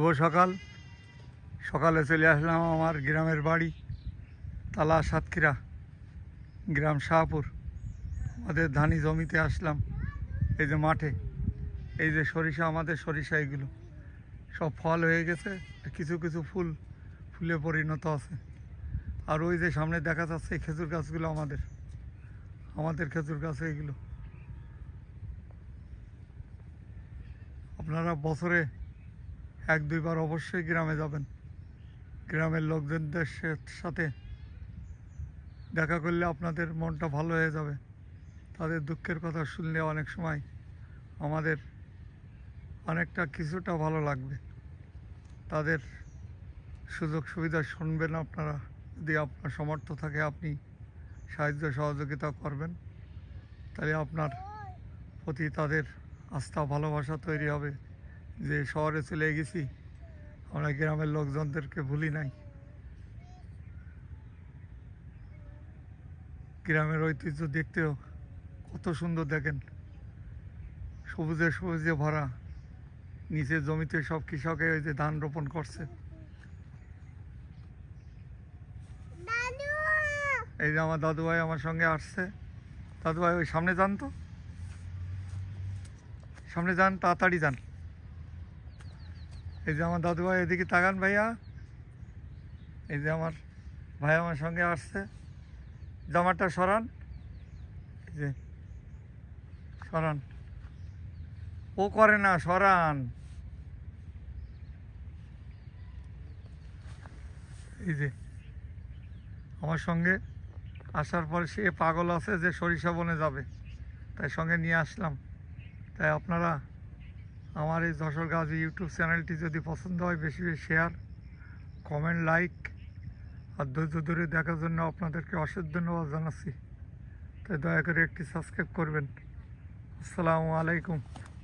শুভ সকাল। সকালে চলে আসলাম আমার গ্রামের বাড়ি তালা সাতক্ষীরা, গ্রাম শাহপুর। আমাদের ধানি জমিতে আসলাম। এই যে মাঠে, এই যে সরিষা, আমাদের সরিষা এগুলো সব ফল হয়ে গেছে, কিছু কিছু ফুলে পরিণত আছে। আর ওই যে সামনে দেখা যাচ্ছে এই খেজুর গাছগুলো আমাদের খেজুর গাছ এগুলো। আপনারা বছরে 1-2 বার অবশ্যই গ্রামে যাবেন। গ্রামের লোকজনদের সাথে দেখা করলে আপনাদের মনটা ভালো হয়ে যাবে। তাদের দুঃখের কথা শুনলে অনেক সময় আমাদের অনেকটা কিছুটা ভালো লাগবে। তাদের সুযোগ সুবিধা শুনবেন আপনারা। যদি আপনার সামর্থ্য থাকে আপনি সাহায্য সহযোগিতা করবেন, তাহলে আপনার প্রতি তাদের আস্থা ভালোবাসা তৈরি হবে যে শহরে চলে গেছি, আমরা গ্রামের লোকজনদেরকে ভুলি নাই। গ্রামের ঐতিহ্য দেখতেও কত সুন্দর, দেখেন সবুজে সবুজে ভরা। নিচের জমিতে সব কৃষকে ওই যে ধান রোপণ করছে। এই যে আমার দাদু ভাই আমার সঙ্গে আসছে। দাদু ভাই ওই সামনে যান, তো সামনে যান, তাড়াতাড়ি যান। এই যে আমার দাদু ভাই, এদিকে তাকান ভাইয়া। এই যে আমার ভাই আমার সঙ্গে আসছে। জামাটা সরান, এই যে সরান, ও করে না, সরান। এই যে আমার সঙ্গে আসার পরে সে পাগল আছে যে সরিষা বনে যাবে, তাই সঙ্গে নিয়ে আসলাম। তাই আপনারা আমার এই যশোর গাজী ইউটিউব চ্যানেলটি যদি পছন্দ হয়, বেশি বেশি শেয়ার, কমেন্ট, লাইক আর ধৈর্য ধরে দেখার জন্য আপনাদেরকে অশেষ ধন্যবাদ জানাচ্ছি। তাই দয়া করে একটি সাবস্ক্রাইব করবেন। আসসালামু আলাইকুম।